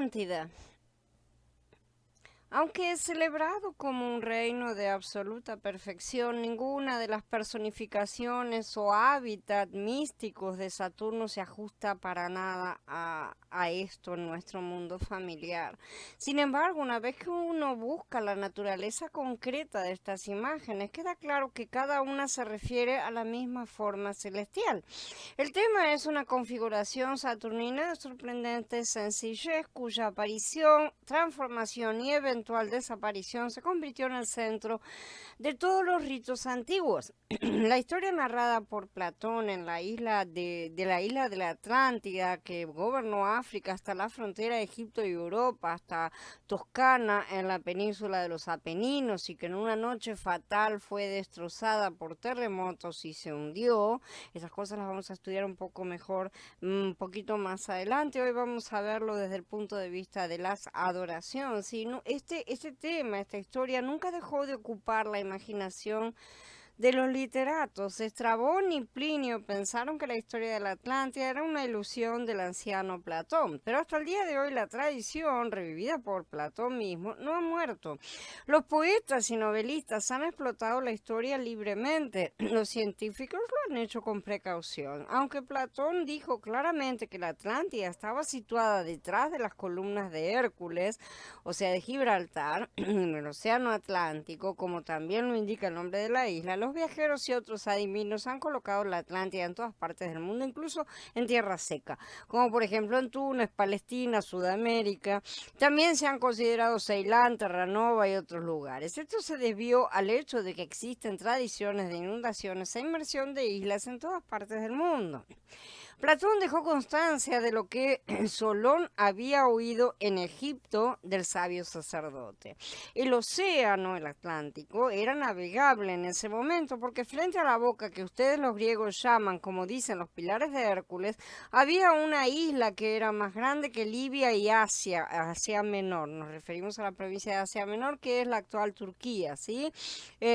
Atlántida. Aunque es celebrado como un reino de absoluta perfección, ninguna de las personificaciones o hábitat místicos de Saturno se ajusta para nada a esto en nuestro mundo familiar. Sin embargo, una vez que uno busca la naturaleza concreta de estas imágenes, queda claro que cada una se refiere a la misma forma celestial. El tema es una configuración saturnina de sorprendente sencillez, cuya aparición, transformación y eventual desaparición se convirtió en el centro de todos los ritos antiguos. La historia narrada por Platón en la isla de la Atlántida, que gobernó África hasta la frontera de Egipto y Europa, hasta Toscana en la península de los Apeninos, y que en una noche fatal fue destrozada por terremotos y se hundió. Esas cosas las vamos a estudiar un poco mejor, un poquito más adelante. Hoy vamos a verlo desde el punto de vista de las adoraciones. ¿Sí? Este tema, esta historia, nunca dejó de ocupar la imaginación de los literatos. Estrabón y Plinio pensaron que la historia de la Atlántida era una ilusión del anciano Platón, pero hasta el día de hoy la tradición, revivida por Platón mismo, no ha muerto. Los poetas y novelistas han explotado la historia libremente. Los científicos lo han hecho con precaución. Aunque Platón dijo claramente que la Atlántida estaba situada detrás de las columnas de Hércules, o sea, de Gibraltar, en el Océano Atlántico, como también lo indica el nombre de la isla, los viajeros y otros adivinos han colocado la Atlántida en todas partes del mundo, incluso en tierra seca, como por ejemplo en Túnez, Palestina, Sudamérica. También se han considerado Ceilán, Terranova y otros lugares. Esto se debió al hecho de que existen tradiciones de inundaciones e inmersión de islas en todas partes del mundo. Platón dejó constancia de lo que Solón había oído en Egipto del sabio sacerdote. El océano, el Atlántico, era navegable en ese momento porque frente a la boca que ustedes los griegos llaman, como dicen, los pilares de Hércules, había una isla que era más grande que Libia y Asia Menor. Nos referimos a la provincia de Asia Menor, que es la actual Turquía, ¿sí?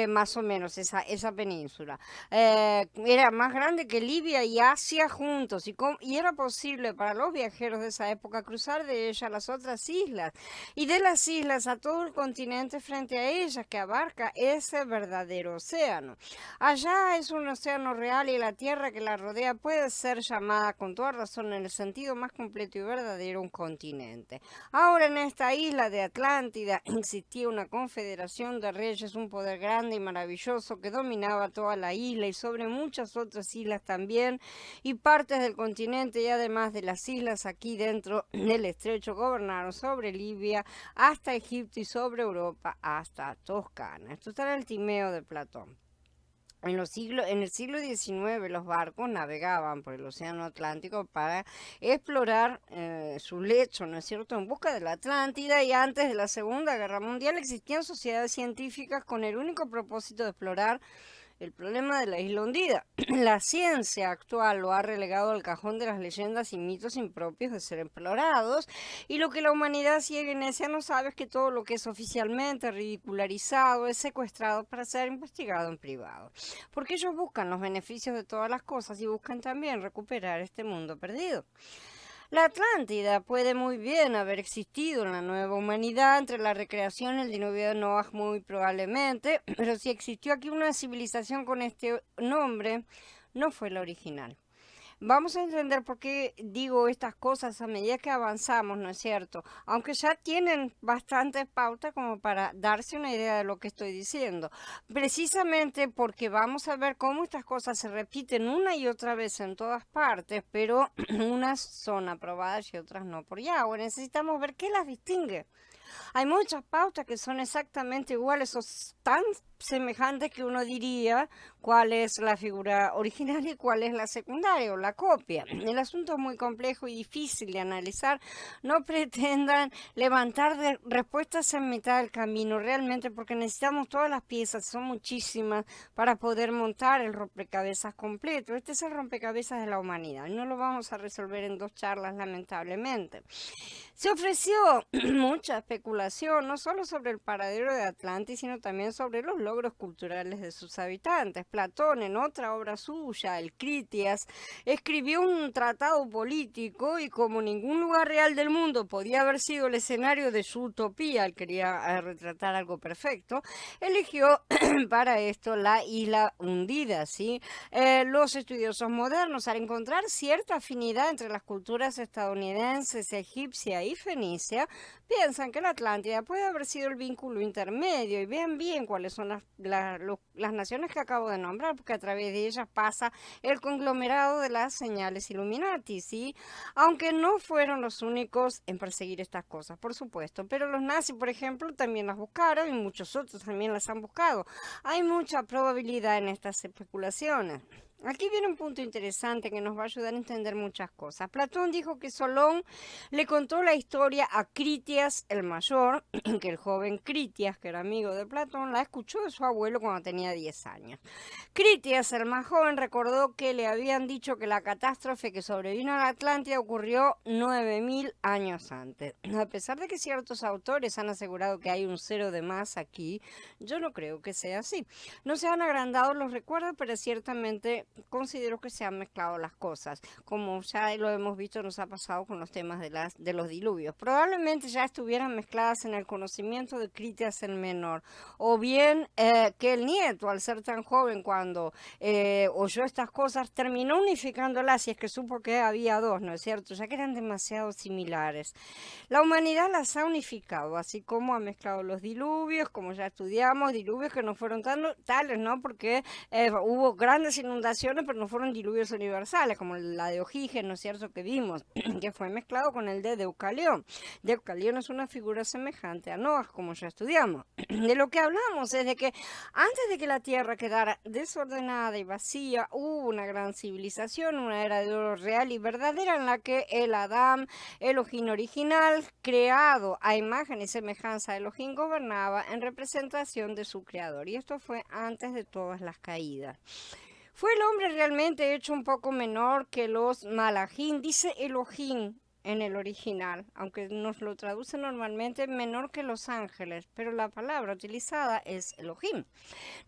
Más o menos esa península. Era más grande que Libia y Asia juntos y era posible para los viajeros de esa época cruzar de ella a las otras islas y de las islas a todo el continente frente a ellas que abarca ese verdadero océano. Allá es un océano real y la tierra que la rodea puede ser llamada con toda razón en el sentido más completo y verdadero un continente. Ahora en esta isla de Atlántida existía una confederación de reyes, un poder grande y maravilloso que dominaba toda la isla y sobre muchas otras islas también y partes del continente, y además de las islas aquí dentro del estrecho gobernaron sobre Libia hasta Egipto y sobre Europa hasta Toscana. Esto está en el Timeo de Platón. En el siglo XIX los barcos navegaban por el Océano Atlántico para explorar su lecho, ¿no es cierto?, en busca de la Atlántida, y antes de la Segunda Guerra Mundial existían sociedades científicas con el único propósito de explorar el problema de la isla hundida. La ciencia actual lo ha relegado al cajón de las leyendas y mitos impropios de ser explorados, y lo que la humanidad ciega y necia no sabe es que todo lo que es oficialmente ridicularizado es secuestrado para ser investigado en privado. Porque ellos buscan los beneficios de todas las cosas y buscan también recuperar este mundo perdido. La Atlántida puede muy bien haber existido en la nueva humanidad entre la recreación y el diluvio de Noah muy probablemente, pero si existió aquí una civilización con este nombre, no fue la original. Vamos a entender por qué digo estas cosas a medida que avanzamos, ¿no es cierto? Aunque ya tienen bastante pauta como para darse una idea de lo que estoy diciendo. Precisamente porque vamos a ver cómo estas cosas se repiten una y otra vez en todas partes, pero unas son aprobadas y otras no por Yahweh. Necesitamos ver qué las distingue. Hay muchas pautas que son exactamente iguales o tan semejantes que uno diría cuál es la figura original y cuál es la secundaria o la copia. El asunto es muy complejo y difícil de analizar. No pretendan levantar respuestas en mitad del camino, realmente, porque necesitamos todas las piezas, son muchísimas, para poder montar el rompecabezas completo. Este es el rompecabezas de la humanidad y no lo vamos a resolver en 2 charlas, lamentablemente. Se ofreció mucha especulación, no solo sobre el paradero de Atlantis, sino también sobre los logros culturales de sus habitantes. Platón, en otra obra suya, el Critias, escribió un tratado político y como ningún lugar real del mundo podía haber sido el escenario de su utopía, él quería retratar algo perfecto, eligió para esto la isla hundida, ¿sí? Los estudiosos modernos, al encontrar cierta afinidad entre las culturas estadounidenses, egipcia y fenicia, piensan que la Atlántida puede haber sido el vínculo intermedio y vean bien cuáles son las naciones que acabo de nombrar, porque a través de ellas pasa el conglomerado de las señales Illuminati, ¿sí? Aunque no fueron los únicos en perseguir estas cosas, por supuesto, pero los nazis, por ejemplo, también las buscaron y muchos otros también las han buscado. Hay mucha probabilidad en estas especulaciones. Aquí viene un punto interesante que nos va a ayudar a entender muchas cosas. Platón dijo que Solón le contó la historia a Critias el mayor, que el joven Critias, que era amigo de Platón, la escuchó de su abuelo cuando tenía 10 años. Critias, el más joven, recordó que le habían dicho que la catástrofe que sobrevino a la Atlántida ocurrió 9000 años antes. A pesar de que ciertos autores han asegurado que hay un cero de más aquí, yo no creo que sea así. No se han agrandado los recuerdos, pero ciertamente considero que se han mezclado las cosas, como ya lo hemos visto, nos ha pasado con los temas de los diluvios. Probablemente ya estuvieran mezcladas en el conocimiento de Critias el menor, o bien que el nieto, al ser tan joven cuando oyó estas cosas, terminó unificándolas, y es que supo que había dos, ¿no es cierto? Ya que eran demasiado similares. La humanidad las ha unificado, así como ha mezclado los diluvios, como ya estudiamos, diluvios que no fueron tales, ¿no? Porque hubo grandes inundaciones, pero no fueron diluvios universales, como la de Ojigen, ¿no es cierto?, que vimos, que fue mezclado con el de Deucalión. Deucalión es una figura semejante a Noah, como ya estudiamos. De lo que hablamos es de que antes de que la Tierra quedara desordenada y vacía, hubo una gran civilización, una era de oro real y verdadera, en la que el Adán, Elohim original, creado a imagen y semejanza de Elohim, gobernaba en representación de su creador. Y esto fue antes de todas las caídas. ¿Fue el hombre realmente hecho un poco menor que los malajim? Dice Elohim en el original, aunque nos lo traduce normalmente menor que los ángeles, pero la palabra utilizada es Elohim.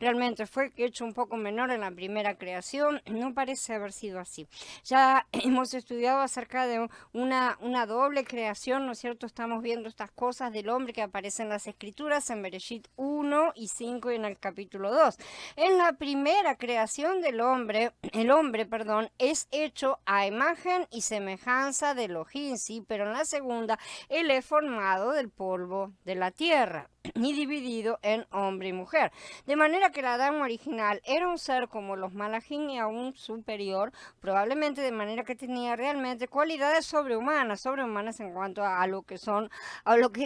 Realmente fue hecho un poco menor en la primera creación, no parece haber sido así. Ya hemos estudiado acerca de una doble creación, ¿no es cierto? Estamos viendo estas cosas del hombre que aparecen en las escrituras, en Bereshit 1 y 5 y en el capítulo 2. En la primera creación del hombre, el hombre, es hecho a imagen y semejanza de Elohim, sí, pero en la segunda, él es formado del polvo de la tierra y dividido en hombre y mujer. De manera que el Adán original era un ser como los malajim y aún superior, probablemente de manera que tenía realmente cualidades sobrehumanas en cuanto a lo que es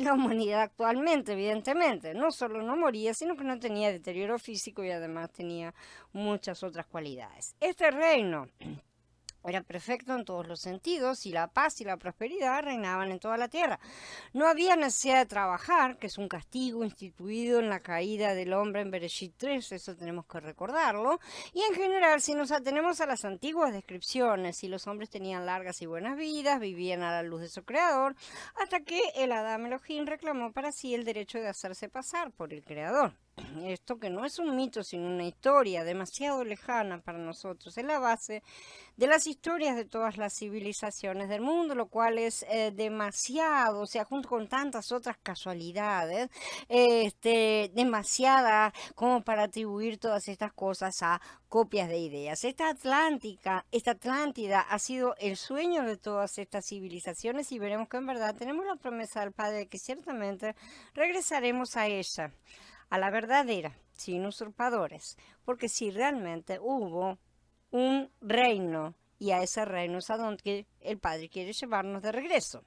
la humanidad actualmente, evidentemente. No solo no moría, sino que no tenía deterioro físico y además tenía muchas otras cualidades. Este reino era perfecto en todos los sentidos y la paz y la prosperidad reinaban en toda la tierra. No había necesidad de trabajar, que es un castigo instituido en la caída del hombre en Bereshit 3, eso tenemos que recordarlo. Y en general, si nos atenemos a las antiguas descripciones, si los hombres tenían largas y buenas vidas, vivían a la luz de su creador, hasta que el Adán Elohim reclamó para sí el derecho de hacerse pasar por el creador. Esto que no es un mito, sino una historia demasiado lejana para nosotros, es la base de las historias de todas las civilizaciones del mundo, lo cual es demasiado, o sea, junto con tantas otras casualidades, demasiada como para atribuir todas estas cosas a copias de ideas. Esta Atlántida ha sido el sueño de todas estas civilizaciones y veremos que en verdad tenemos la promesa del Padre de que ciertamente regresaremos a ella, a la verdadera, sin usurpadores, porque si realmente hubo un reino, y a ese reino es a donde el Padre quiere llevarnos de regreso.